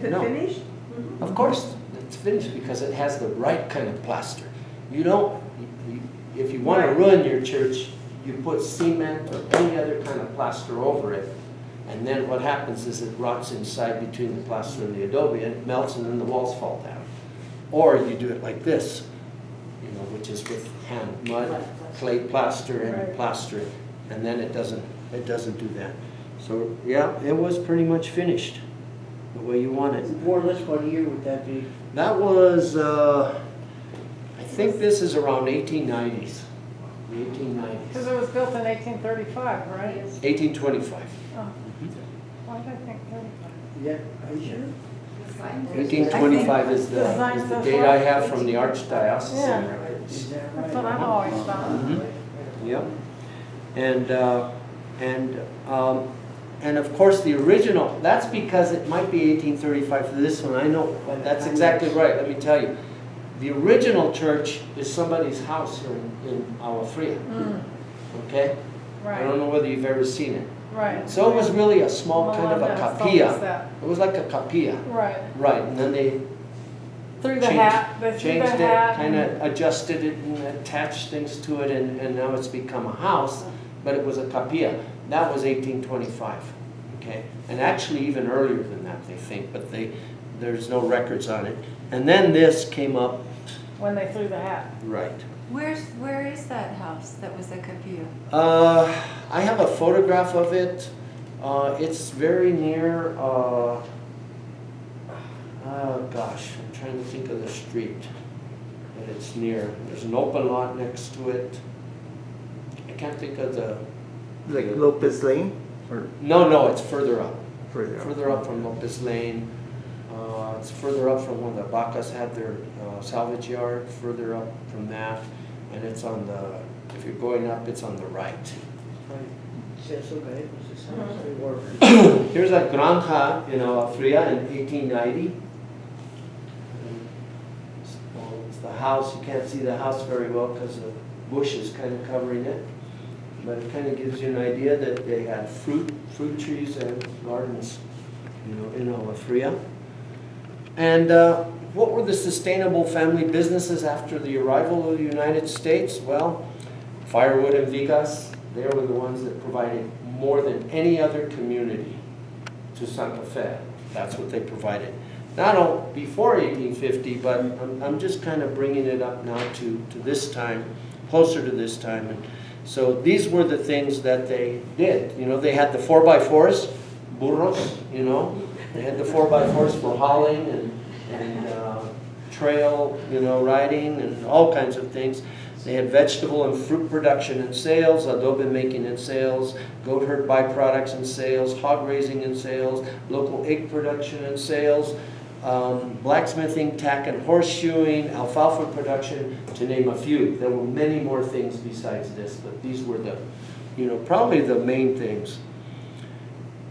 Is it No. finished? Of course, it's finished because it has the right kind of plaster. You don't, if you want to Right. ruin your church, you put cement or any other kind of plaster over it. And then what happens is it rots inside between the plaster and the adobe and it melts and then the walls fall down. Or you do it like this, you know, which is with hand, mud, clay plaster and Right. plastering. And then it doesn't do that. So yeah, it was pretty much finished the way you want it. More or less what year would that be? That was, I think this is around 1890s. The 1890s. Because it was built in 1835, right? 1825. Oh, why did I think 35? Yeah, are you sure? 1825 is the date I have from the Archdiocesan Yeah. records. Is that right? That's what I've always thought. Mhm. Yep. And of course the original, that's because it might be 1835 for this one, I know, but that's exactly right, let me tell you. The original church is somebody's house here in Agua Fria, okay? I don't Right, know whether you've ever seen it. right. So it was really a small kind of a Melinda told us capilla. that. It was like a capilla, Right. right, and then they Through the hat, they threw the changed it, hat. kind of adjusted it and attached things to it, and now it's become a house, but it was a capilla. That was 1825, okay? And actually even earlier than that, they think, but there's no records on it. And then this came up, When they threw the hat. right. Where is that house that was a capilla? I have a photograph of it. It's very near, oh gosh, I'm trying to think of the street that it's near. There's an open lot next to it. I can't think of the, Like Lopez Lane or no, it's further up. further up? Further up from Lopez Lane. It's further up from where the Bacas had their salvage yard, further up from that. And it's on the, if you're going up, it's on the right. Here's a granja in Fria in 1890. It's the house, you can't see the house very well because the bush is kind of covering it. But it kind of gives you an idea that they had fruit trees and gardens, in Agua Fria. And what were the sustainable family businesses after the arrival of the United States? Well, firewood and vigas, they were the ones that provided more than any other community to Santa Fe. That's what they provided. Not before 1850, but I'm just kind of bringing it up now to this time, closer to this time. And so these were the things that they did. They had the 4x4s, burros, They had the 4x4s for hauling and trail, riding and all kinds of things. They had vegetable and fruit production and sales, adobe making and sales, goat herd byproducts and sales, hog raising and sales, local egg production and sales, blacksmithing, tack and horseshoeing, alfalfa production, to name a few. There were many more things besides this, but these were the, probably the main things.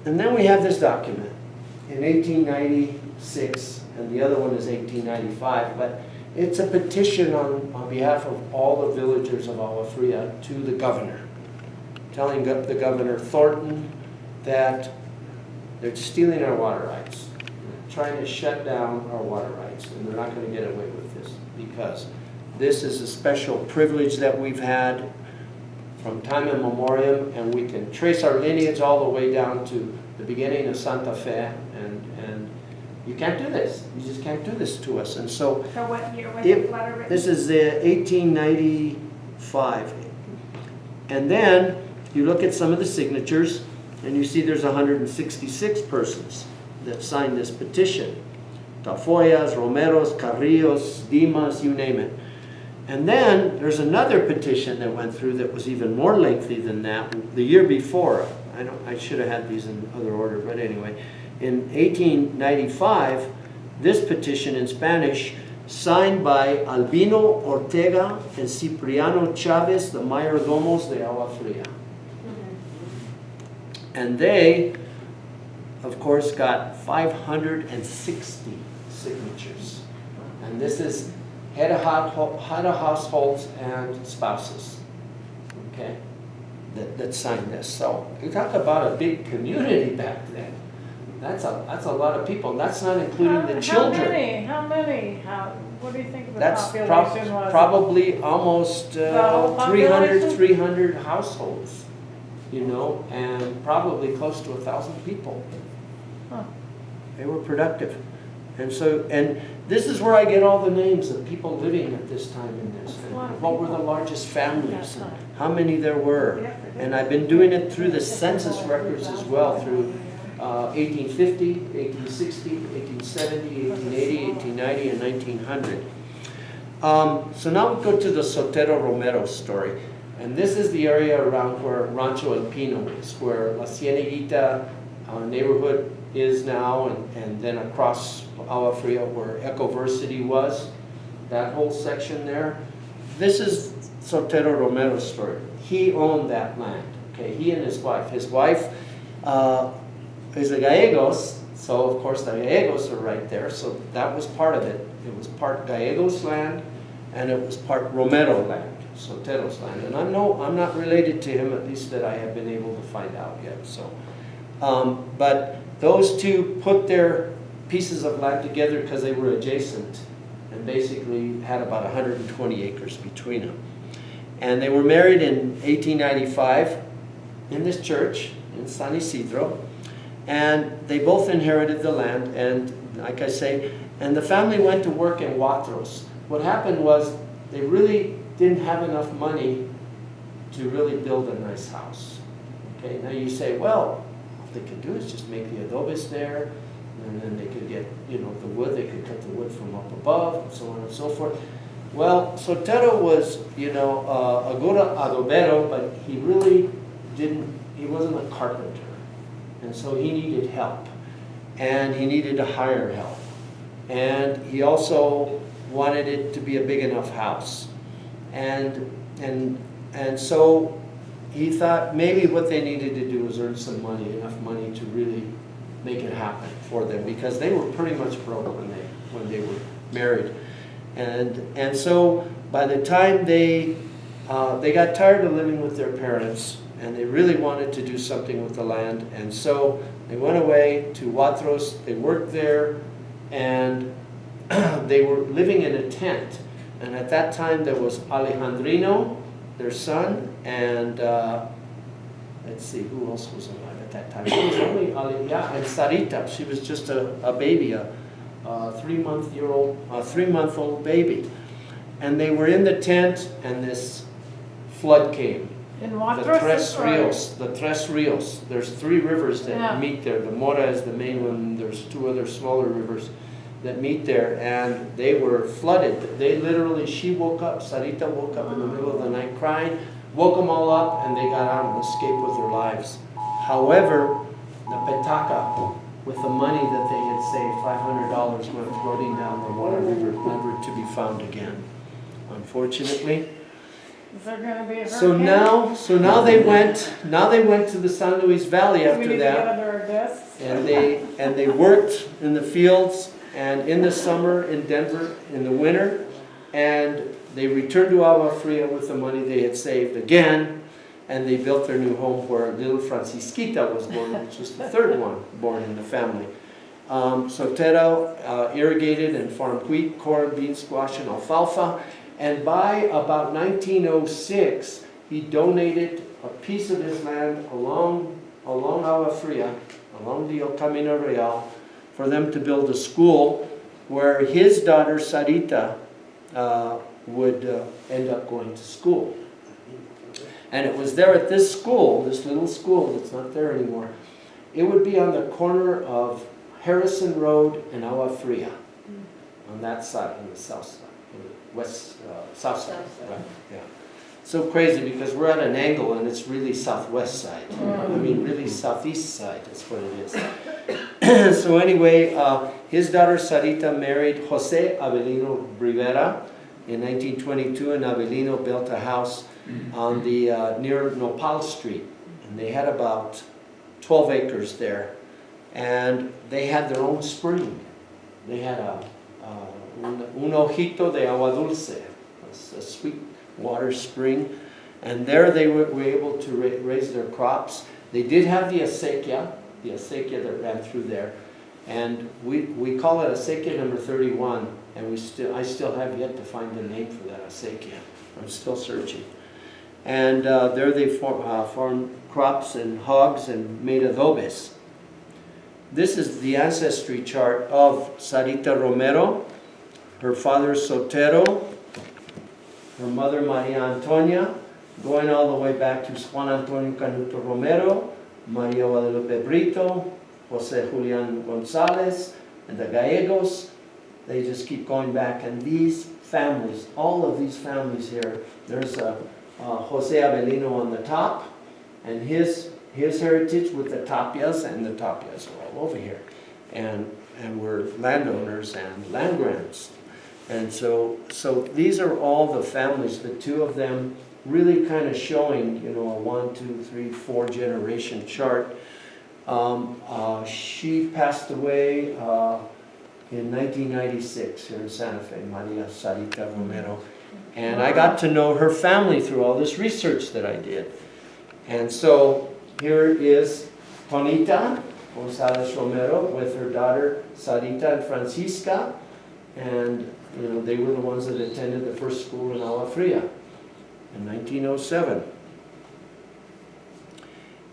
And then we have this document in 1896, and the other one is 1895, but it's a petition on behalf of all the villagers of Agua Fria to the governor, telling the governor Thornton that they're stealing our water rights, trying to shut down our water rights, and they're not going to get away with this because this is a special privilege that we've had from time immemorial, and we can trace our lineage all the way down to the beginning of Santa Fe, and you can't do this. You just can't do this to us. And so So what year was the letter written? this is 1895. And then you look at some of the signatures, and you see there's 166 persons that signed this petition. Tafoyas, Romeros, Carrillos, Dimas, you name it. And then there's another petition that went through that was even more lengthy than that the year before. I should have had these in other order, but anyway. In 1895, this petition in Spanish, signed by Albino Ortega and Cipriano Chavez, the mayordomos de Agua Fria. And they, of course, got 560 signatures. And this is head of households and spouses, okay, that signed this. So you talk about a big community back then. That's a lot of people, and that's not including the children. How many, what do you think the That's population was? probably almost whole 300, population? 300 households, you know, and probably close to 1,000 people. Huh. They were productive. And so, and this is where I get all the names of people living at this time in this. That's a lot And of what were the people. largest families, That and time. how many there were. And I've been doing it through the census records as well, through 1850, 1860, 1870, 1880, 1890, and 1900. So now we go to the Sotero Romero story. And this is the area around where Rancho El Pino is, where La Cieneguita neighborhood is now, and then across Agua Fria where Ecoversity was, that whole section there. This is Sotero Romero's story. He owned that land, okay, he and his wife. His wife is the Gallegos, so of course the Gallegos are right there, so that was part of it. It was part Gallegos land, and it was part Romero land, Sotero's land. And I'm not related to him, at least that I have been able to find out yet. So, but those two put their pieces of land together because they were adjacent, and basically had about 120 acres between them. And they were married in 1895 in this church in San Isidro, and they both inherited the land. And like I say, and the family went to work in Watros. What happened was they really didn't have enough money to really build a nice house. Okay, now you say, well, all they could do is just make the adobes there, and then they could get, you know, the wood, they could cut the wood from up above, and so on and so forth. Well, Sotero was, you know, a good adobero, but he really he wasn't a carpenter. And so he needed help, and he needed to hire help. And he also wanted it to be a big enough house. And so he thought maybe what they needed to do was earn some money, enough money to really make it happen for them, because they were pretty much broke when they were married. And so by the time they got tired of living with their parents, and they really wanted to do something with the land, and so they went away to Watros. They worked there, and they were living in a tent. And at that time there was Alejandrino, their son, and let's see, who else was alive at that time? It was only and Sarita. She was just a baby, a 3-month-old baby. And they were in the tent, and this flood came. In The Watros? Tres Rios. There's 3 rivers that meet there. The Mora is the main one. There's 2 other smaller rivers that meet there, and they were flooded. They literally, she woke up, Sarita woke up in the middle of the night crying, woke them all up, and they got out and escaped with their lives. However, the petaca, with the money that they had saved, $500, went floating down the water river, never to be found again, unfortunately. Is there gonna be a So hurricane? now they went to the San Luis Valley We after need to get that, under our desks. and they worked in the fields, and in the summer in Denver, in the winter, and they returned to Agua Fria with the money they had saved again, and they built their new home where little Francisquita was born, which was the 3rd one born in the family. Sotero irrigated and farmed wheat, corn, beans, squash, and alfalfa. And by about 1906, he donated a piece of his land along Agua Fria, along the El Camino Real, for them to build a school where his daughter Sarita would end up going to school. And it was there at this school, this little school that's not there anymore. It would be on the corner of Harrison Road and Agua Fria, on that side, on the south side. South side, right? Yeah. So crazy because we're at an angle and it's really southwest side. I mean, really southeast side is what it is. So anyway, his daughter Sarita married Jose Avelino Rivera in 1922, and Avelino built a house on the near Nopal Street, and they had about 12 acres there, and they had their own spring. They had un ojito de agua dulce, a sweet water spring, and there they were able to raise their crops. They did have the acequia, the acequia that ran through there. And we call it acequia number 31, and I still have yet to find the name for that acequia. I'm still searching. And there they farmed crops and hogs and made adobes. This is the ancestry chart of Sarita Romero, her father Sotero, her mother Maria Antonia, going all the way back to Juan Antonio Canuto Romero, Maria Guadalupe Brito, Jose Julian Gonzalez, and the Gallegos. They just keep going back. And these families, all of these families here, there's Jose Avelino on the top, and his heritage with the Tapias, and the Tapias are all over here. And we're landowners and land grants. And so these are all the families, the two of them really kind of showing, you know, a 1, 2, 3, 4 generation chart. She passed away in 1996 here in Santa Fe, Maria Sarita Romero. And I got to know her family through all this research that I did. And so here is Tonita Gonzalez Romero with her daughter Sarita and Francisca. And you know, they were the ones that attended the first school in Agua Fria in 1907.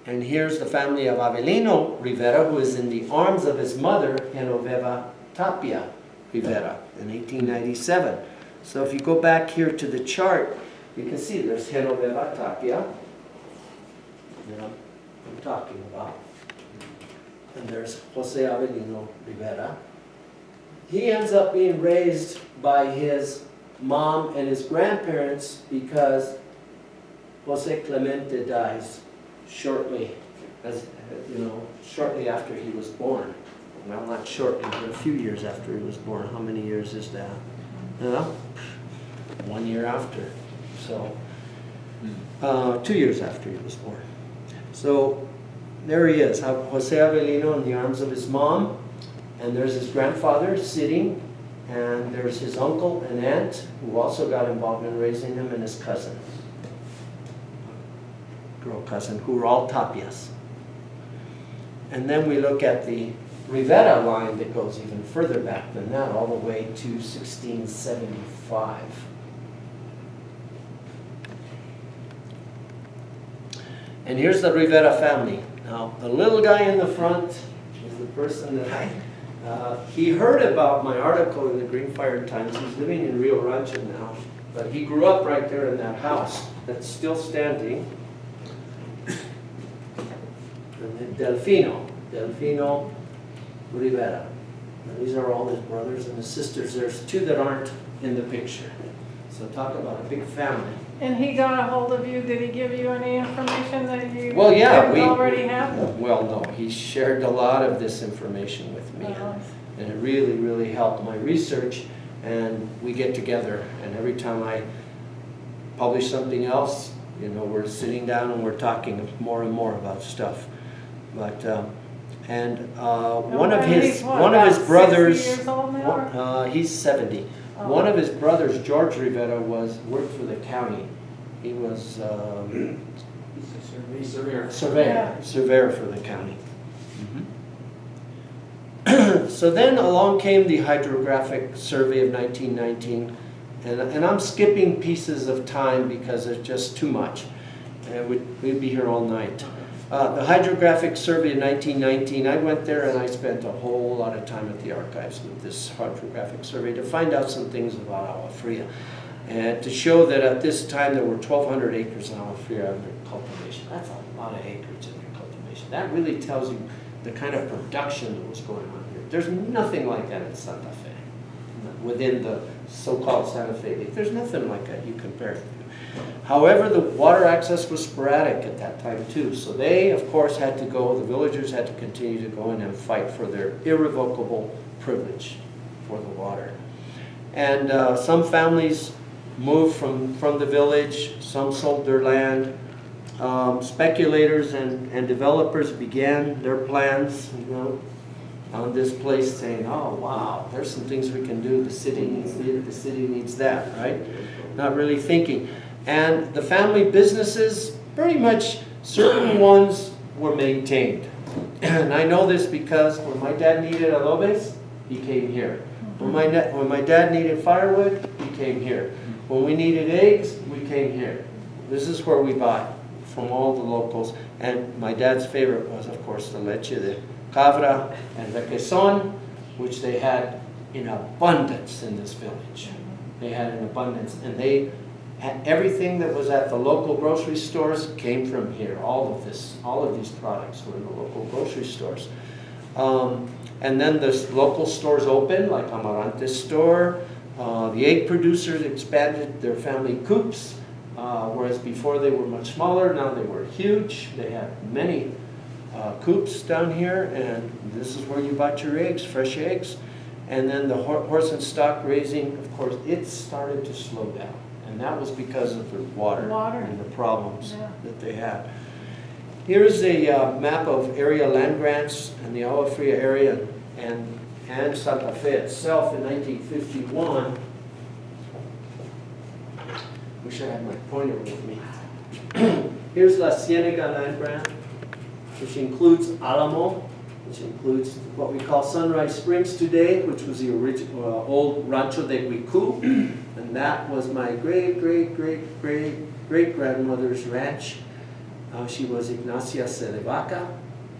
And here's the family of Avelino Rivera, who is in the arms of his mother, Genoveva Tapia Rivera, in 1897. So if you go back here to the chart, you can see there's Genoveva Tapia, that I'm talking about. And there's Jose Avelino Rivera. He ends up being raised by his mom and his grandparents because Jose Clemente dies shortly after he was born. Well, not shortly, but a few years after he was born. How many years is that? 1 year after. So, 2 years after he was born. So, there he is, Jose Avelino in the arms of his mom. And there's his grandfather sitting, and there's his uncle and aunt who also got involved in raising him, and his cousin, girl cousin, who were all Tapias. And then we look at the Rivera line that goes even further back than that, all the way to 1675. And here's the Rivera family. Now, the little guy in the front is the person that he heard about my article in the Green Fire Times. He's living in Rio Rancho now, but he grew up right there in that house that's still standing. And then Delfino Rivera. And these are all his brothers and his sisters. There's 2 that aren't in the picture. So talk about a big family. And he got a hold of you, did he give you any information that you Well, yeah, didn't already have? Well, no, he shared a lot of this information with me. And it really, really helped my research. And we get together, and every time I publish something else, you know, we're sitting down and we're talking more and more about stuff. But one of his brothers, 60 years old now? he's 70. Oh. One of his brothers, George Rivera, worked for the county. He was surveyor for the county. So then along came the hydrographic survey of 1919, and I'm skipping pieces of time because it's just too much. We'd be here all night. The hydrographic survey of 1919, I went there and I spent a whole lot of time at the archives with this hydrographic survey to find out some things about Agua Fria, and to show that at this time there were 1,200 acres in Agua Fria under cultivation. That's a lot of acreage under cultivation. That really tells you the kind of production that was going on here. There's nothing like that in Santa Fe, within the so-called Santa Fe. There's nothing like that you compare it to. However, the water access was sporadic at that time too, so they, of course, had to go, the villagers had to continue to go in and fight for their irrevocable privilege for the water. And some families moved from the village, some sold their land. Speculators and developers began their plans, you know, on this place, saying, oh wow, there's some things we can do, the city needs that, right? Not really thinking. And the family businesses, pretty much certain ones were maintained. And I know this because when my dad needed adobes, he came here. When my dad needed firewood, he came here. When we needed eggs, we came here. This is where we buy from all the locals. And my dad's favorite was, of course, the leche de cabra and the queson, which they had in abundance in this village. They had an abundance, and they had everything that was at the local grocery stores came from here. All of these products were in the local grocery stores. And then the local stores opened, like Amarante's store. The egg producers expanded their family coops, whereas before they were much smaller, now they were huge. They had many coops down here, and this is where you bought your eggs, fresh eggs. And then the horse and stock raising, of course, it started to slow down. And that was because of the water. And the problems that they had. Here's a map of area land grants in the Agua Fria area and Santa Fe itself in 1951. Wish I had my pointer with me. Here's La Cienega land grant, which includes Alamo, which includes what we call Sunrise Springs today, which was the original old Rancho de Guicu, and that was my great-great-great-great-great-grandmother's ranch. She was Ignacia Cedevaca,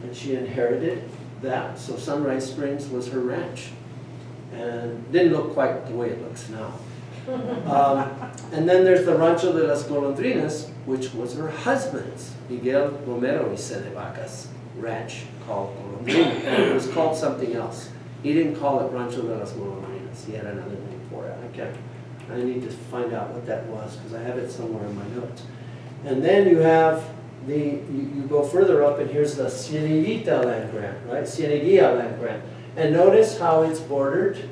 and she inherited that, so Sunrise Springs was her ranch. And didn't look quite the way it looks now. And then there's the Rancho de las Golondrinas, which was her husband's, Miguel Romero y Cedevaca's ranch, called Golondrina, and it was called something else. He didn't call it Rancho de las Golondrinas. He had another name for it. I need to find out what that was because I have it somewhere in my notes. And then you have you go further up, and here's the Cieneguita land grant, right? Cieneguilla land grant. And notice how it's bordered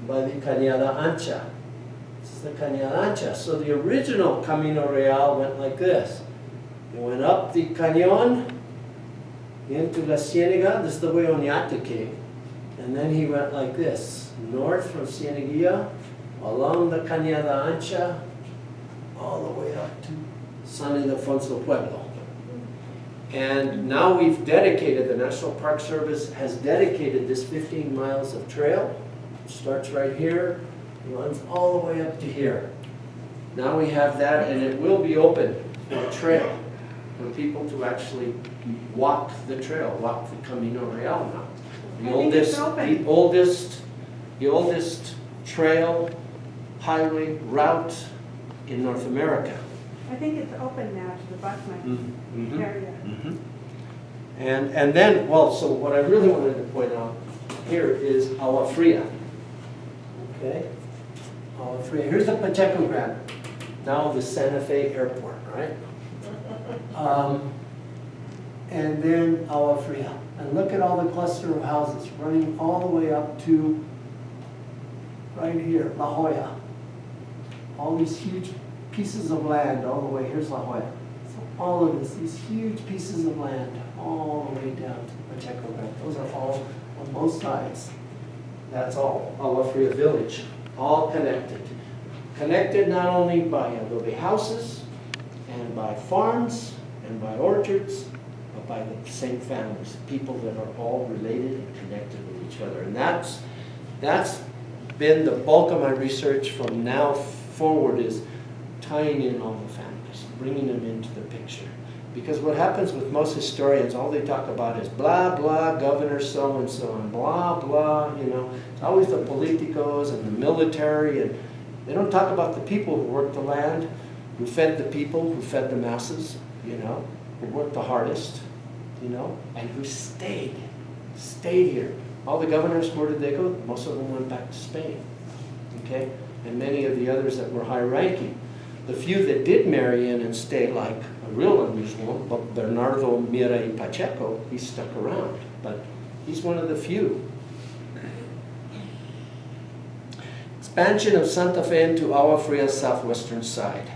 by the Cañada Ancha. This is the Cañada Ancha. So the original Camino Real went like this. It went up the cañon into La Cienega. This is the way Oñate came. And then he went like this, north from Cieneguilla, along the Cañada Ancha, all the way up to San Ildefonso Pueblo. And now we've dedicated, the National Park Service has dedicated this 15 miles of trail. It starts right here, runs all the way up to here. Now we have that, and it will be open for a trail for people to actually walk the trail, walk the Camino Real now. The oldest trail, highway, route in North America. I think it's open now to the Buckman area. And then, well, so what I really wanted to point out here is Agua Fria. Okay? Agua Fria. Here's the Pacheco Grant. Now the Santa Fe Airport, right? And then Agua Fria. And look at all the cluster of houses running all the way up to right here, La Jolla. All these huge pieces of land all the way. Here's La Jolla. So all of this, these huge pieces of land all the way down to the Pacheco Grant. Those are all on both sides. That's all Agua Fria Village, all connected. Connected not only by adobe houses and by farms and by orchards, but by the same families, people that are all related and connected with each other. And that's been the bulk of my research from now forward, is tying in all the families, bringing them into the picture. Because what happens with most historians, all they talk about is blah, blah, governor so-and-so, and blah, blah, you know. It's always the politicos and the military, and they don't talk about the people who worked the land, who fed the people, who fed the masses, you know, who worked the hardest, you know, and who stayed here. All the governors, where did they go? Most of them went back to Spain, okay? And many of the others that were high-ranking. The few that did marry in and stay, like a real unusual, but Bernardo Mira y Pacheco, he stuck around, but he's one of the few. Expansion of Santa Fe into Agua Fria's southwestern side.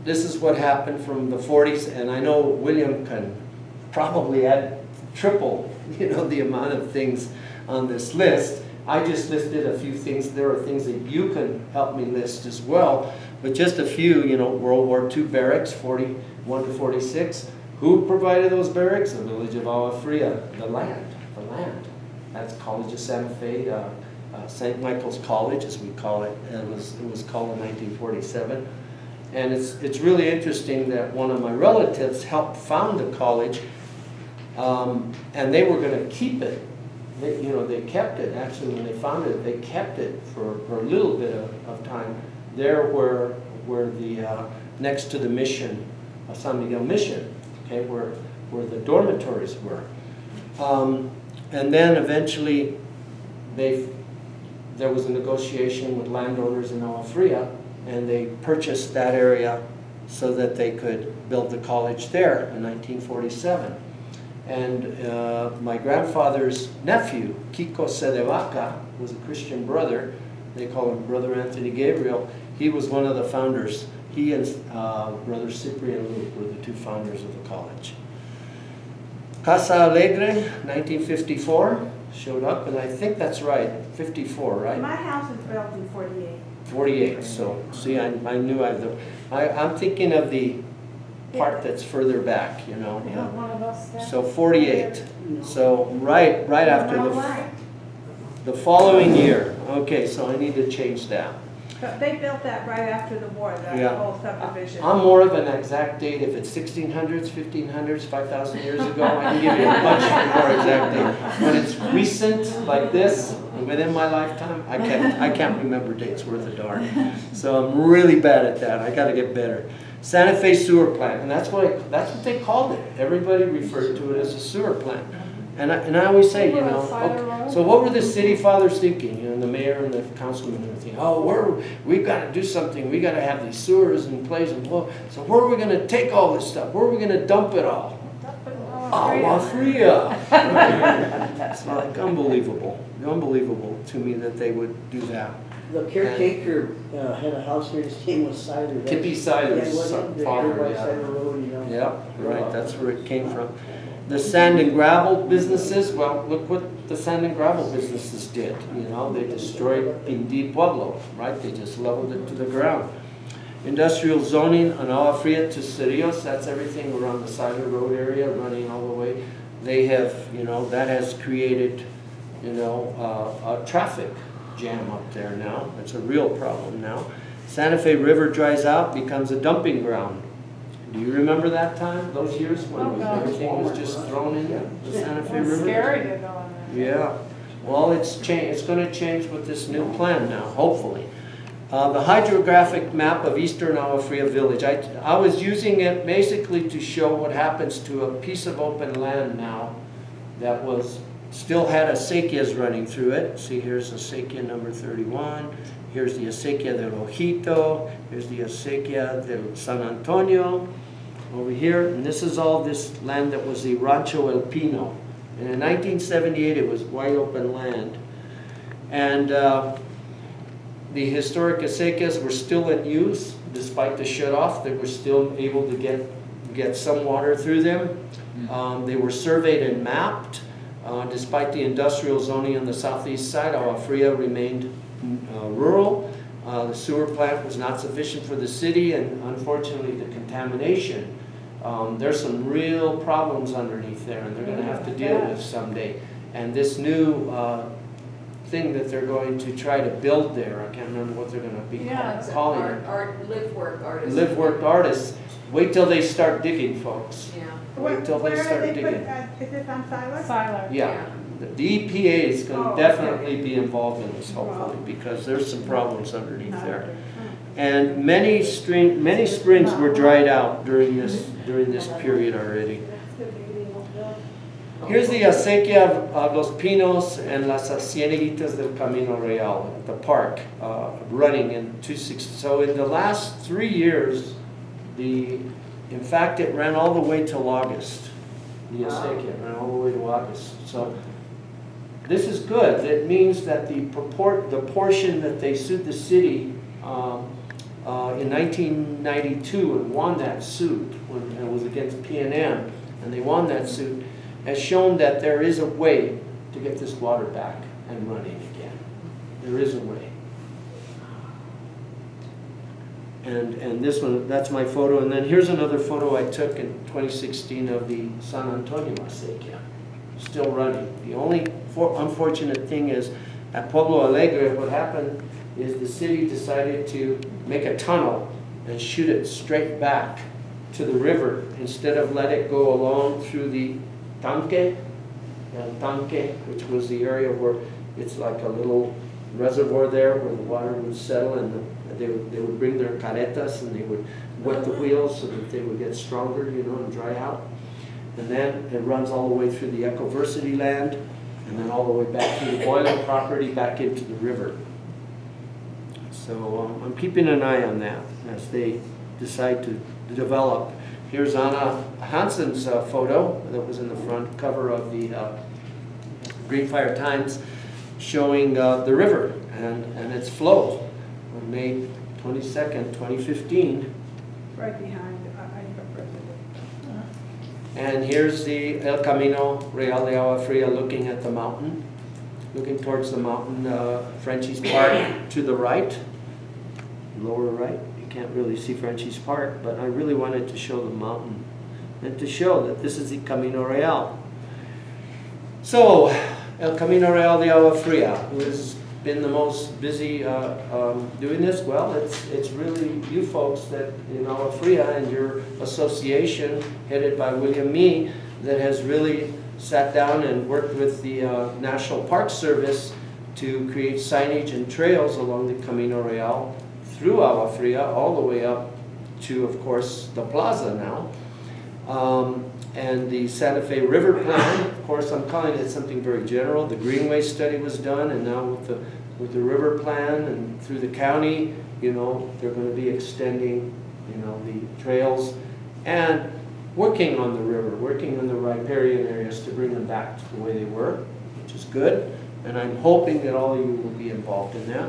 This is what happened from the 40s, and I know William can probably add triple, you know, the amount of things on this list. I just listed a few things. There are things that you can help me list as well, but just a few, you know, World War II barracks, 41 to 46, Who provided those barracks? The village of Agua Fria, the land. That's College of Santa Fe, St. Michael's College, as we call it. It was called in 1947. And it's really interesting that one of my relatives helped found the college, and they were going to keep it. They kept it. Actually, when they founded it, they kept it for a little bit of time. There where the next to the mission, San Miguel Mission, okay, where the dormitories were. And then eventually there was a negotiation with landowners in Agua Fria, and they purchased that area so that they could build the college there in 1947. And my grandfather's nephew, Kiko Cedevaca, was a Christian brother. They call him Brother Anthony Gabriel. He was one of the founders. He and Brother Cyprian Luke were the two founders of the college. Casa Alegre, 1954, showed up, and I think that's right, 54, right? My house was built in 48. 48, so see, I knew I'm thinking of the part that's further back, you know. You have one of those there? So 48, so right after the following year. Okay, so I need to change that. But they built that right after the war, the Yeah. whole subdivision. I'm more of an exact date. If it's 1600s, 1500s, 5,000 years ago, I can give you a much more exact date. When it's recent, like this, within my lifetime, I can't remember dates worth a darn. So I'm really bad at that. I got to get better. Santa Fe sewer plant, and that's what they called it. Everybody referred to it as a sewer plant. And I always say, you know, okay, so what were the city fathers thinking? You know, the mayor and the councilman and everything. Oh, we've got to do something. We got to have these sewers in place. And so where are we going to take all this stuff? Where are we going to dump it all? Agua Fria. It's like unbelievable to me that they would do that. The caretaker had a house here, his name was Siler. Tippy Siler's father, by yeah. Siler Road, you know. Yeah, right, that's where it came from. The sand and gravel businesses, well, look what the sand and gravel businesses did. You know, they destroyed Pindi Pueblo, right? They just leveled it to the ground. Industrial zoning on Agua Fria to Cerrillos, that's everything around the Siler Road area, running all the way. They have, you know, that has created, you know, a traffic jam up there now. It's a real problem now. Santa Fe River dries out, becomes a dumping ground. Do you remember that time, those years when everything was just thrown in the Santa Fe River? It's scary to go in there. Yeah. Well, it's going to change with this new plan now, hopefully. The hydrographic map of Eastern Agua Fria Village. I was using it basically to show what happens to a piece of open land now that still had acequias running through it. See, here's acequia number 31. Here's the acequia del Ojito. Here's the acequia del San Antonio over here. And this is all this land that was the Rancho El Pino. And in 1978, it was wide open land. And the historic acequias were still in use, despite the shut-off. They were still able to get some water through them. They were surveyed and mapped. Despite the industrial zoning on the southeast side, Agua Fria remained rural. The sewer plant was not sufficient for the city, and unfortunately the contamination. There's some real problems underneath there, and they're going to have to deal with someday. And this new thing that they're going to try to build there, I can't remember what they're going to be calling it. Live-work artists. Live-work artists. Wait till they start digging, folks. Yeah. Wait till they start digging. Is this on Siler? Siler. Yeah. The EPA is going to definitely be involved in this, hopefully, because there's some problems underneath there. And many springs were dried out during this period already. Here's the acequia of Los Pinos and Las Cieneguitas del Camino Real, the park, running in 260. So in the last 3 years, in fact, it ran all the way till August. The acequia ran all the way to August. So this is good. It means that the portion that they sued the city in 1992 and won that suit when it was against PNM, and they won that suit, has shown that there is a way to get this water back and running again. There is a way. And this one, that's my photo. And then here's another photo I took in 2016 of the San Antonio Acequia, still running. The only unfortunate thing is at Pueblo Alegre, what happened is the city decided to make a tunnel and shoot it straight back to the river instead of let it go along through the tanque, which was the area where it's like a little reservoir there where the water would settle, and they would bring their carretas and they would wet the wheels so that they would get stronger, you know, and dry out. And then it runs all the way through the Ecoversity land and then all the way back through the boiling property back into the river. So I'm keeping an eye on that as they decide to develop. Here's Anna Hansen's photo that was in the front cover of the Greenfire Times, showing the river and its flow on May 22nd, 2015. Right behind Agua President. And here's the El Camino Real de Agua Fria looking at the mountain, looking towards the mountain, Frenchie's Park to the right, lower right. You can't really see Frenchie's Park, but I really wanted to show the mountain and to show that this is the Camino Real. So, El Camino Real de Agua Fria, who has been the most busy doing this? Well, it's really you folks that in Agua Fria and your association headed by William Mee that has really sat down and worked with the National Park Service to create signage and trails along the Camino Real through Agua Fria all the way up to, of course, the plaza now. And the Santa Fe River Plan, of course, I'm calling it something very general. The Greenway study was done, and now with the river plan and through the county, you know, they're going to be extending, you know, the trails and working on the river, working on the riparian areas to bring them back to the way they were, which is good. And I'm hoping that all of you will be involved in that.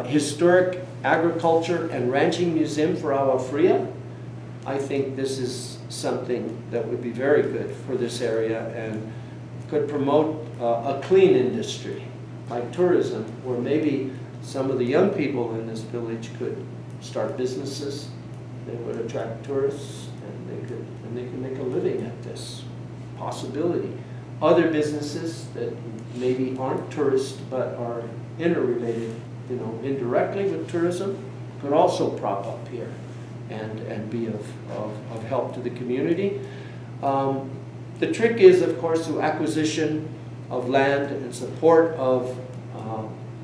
Historic Agriculture and Ranching Museum for Agua Fria. I think this is something that would be very good for this area and could promote a clean industry like tourism, where maybe some of the young people in this village could start businesses. They would attract tourists and they could make a living at this possibility. Other businesses that maybe aren't tourist but are interrelated, you know, indirectly with tourism could also prop up here and be of help to the community. The trick is, of course, through acquisition of land and support of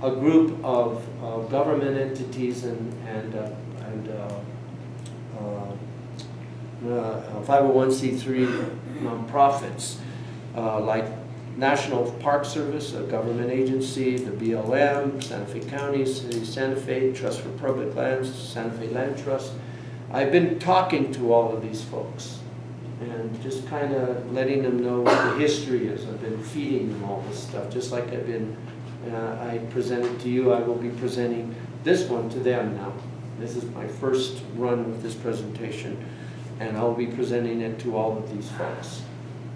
a group of government entities and 501c3 nonprofits like National Park Service, a government agency, the BLM, Santa Fe County, City of Santa Fe, Trust for Public Lands, Santa Fe Land Trust. I've been talking to all of these folks and just kind of letting them know what the history is. I've been feeding them all this stuff, just like I've been, I presented to you, I will be presenting this one to them now. This is my first run with this presentation, and I'll be presenting it to all of these folks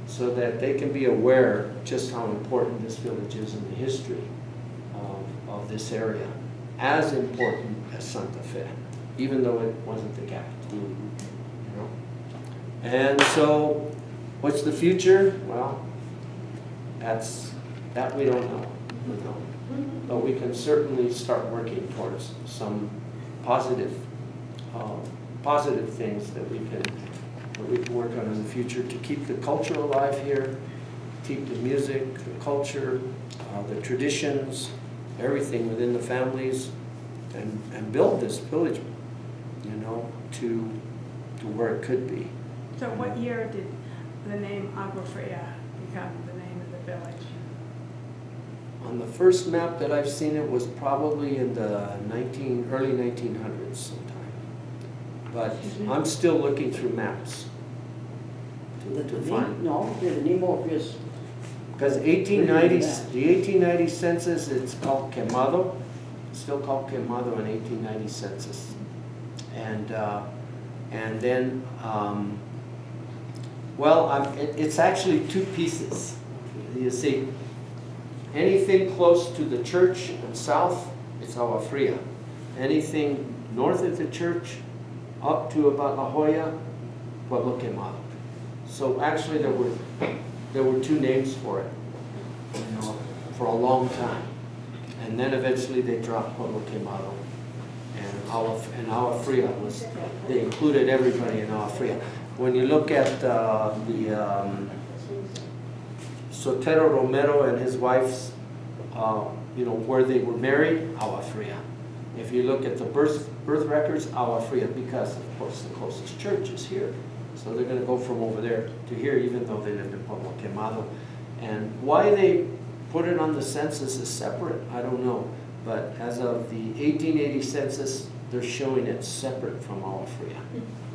so that they can be aware just how important this village is in the history of this area, as important as Santa Fe, even though it wasn't the capital, you know. And so, what's the future? Well, that we don't know, you know. But we can certainly start working towards some positive things that we can work on in the future to keep the culture alive here, keep the music, the culture, the traditions, everything within the families, and build this village, you know, to where it could be. So what year did the name Agua Fria become the name of the village? On the first map that I've seen, it was probably in the early 1900s sometime. But I'm still looking through maps to find. No, the name of this. Because the 1890 census, it's called Quemado. It's still called Quemado in 1890 census. And then, it's actually two pieces. You see, anything close to the church and south, it's Agua Fria. Anything north of the church, up to about La Jolla, Pueblo Quemado. So actually there were two names for it, you know, for a long time. And then eventually they dropped Pueblo Quemado. And Agua Fria was, they included everybody in Agua Fria. When you look at Sotero Romero and his wife's, you know, where they were married, Agua Fria. If you look at the birth records, Agua Fria, because of course the closest church is here. So they're going to go from over there to here, even though they lived in Pueblo Quemado. And why they put it on the census is separate, I don't know. But as of the 1880 census, they're showing it separate from Agua Fria.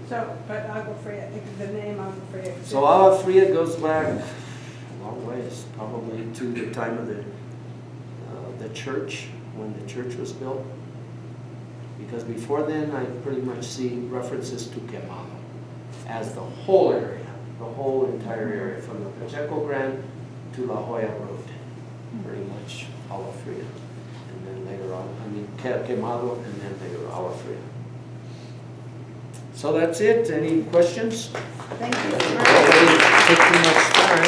So, but Agua Fria, the name Agua Fria exists. So Agua Fria goes back a long ways, probably to the time of the church, when the church was built. Because before then, I pretty much see references to Quemado as the whole area, the whole entire area, from the Pacheco Grand to La Jolla Road, pretty much Agua Fria. And then later on, I mean, Quemado, and then later Agua Fria. So that's it. Any questions? Thank you. Take too much time.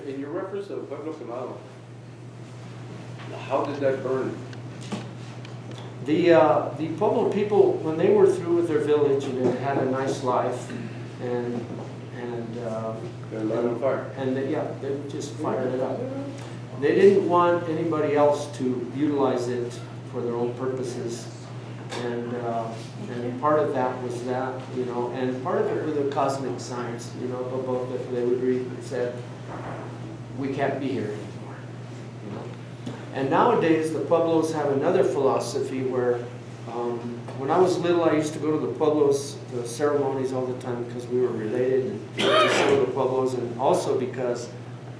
In your reference to Pueblo Quemado, how did that burn? The Pueblo people, when they were through with their village and had a nice life, and They light on fire. they would just fire it up. They didn't want anybody else to utilize it for their own purposes, and part of that was that, you know, and part of it was the cosmic science, you know, about that they would read and said, we can't be here anymore, you know. And nowadays, the Pueblos have another philosophy where, when I was little, I used to go to the Pueblos, the ceremonies all the time because we were related, and to show the Pueblos, and also because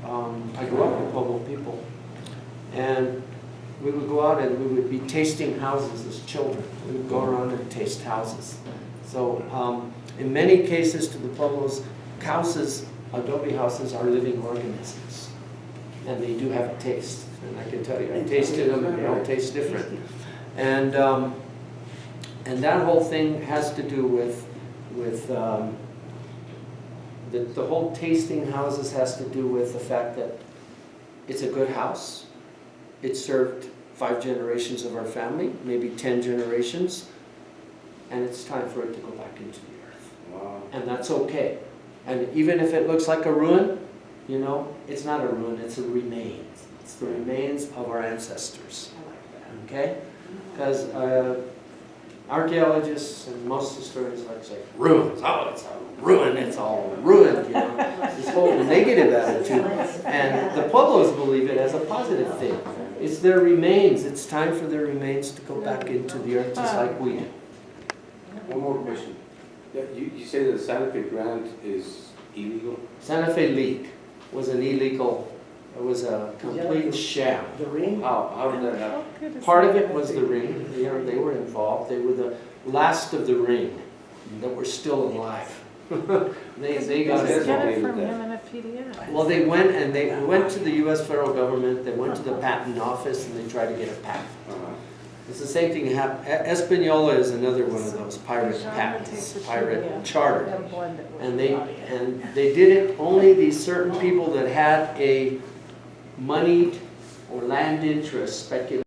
I grew up with Pueblo people. And we would go out and we would be tasting houses as children. We would go around and taste houses. So in many cases to the Pueblos, houses, adobe houses, are living organisms. And they do have a taste. And I can tell you, I tasted them and they all taste different. And that whole thing has to do with the whole tasting houses has to do with the fact that it's a good house. It served 5 generations of our family, maybe 10 generations, and it's time for it to go back into the earth. Wow. And that's okay. And even if it looks like a ruin, you know, it's not a ruin, it's a remains. It's the remains of our ancestors. Okay? Because archaeologists and most historians like to say, ruins, oh, it's a ruin, it's all ruined, you know, this whole negative attitude. And the Pueblos believe it as a positive thing. It's their remains. It's time for their remains to go back into the earth just like we do. One more question. Yeah, you say that Santa Fe Grant is illegal? Santa Fe League was an illegal, it was a complete sham. The ring? How did that happen? Part of it was the ring. They were involved. They were the last of the ring that were still alive. they got Just it. get it from him in a PDF. Well, they went to the U.S. federal government. They went to the patent office and they tried to get a patent. It's the same thing happened. Espanola is another one of those pirate patents, pirate charter. And they did it only these certain people that had a moneyed or land interest speculation.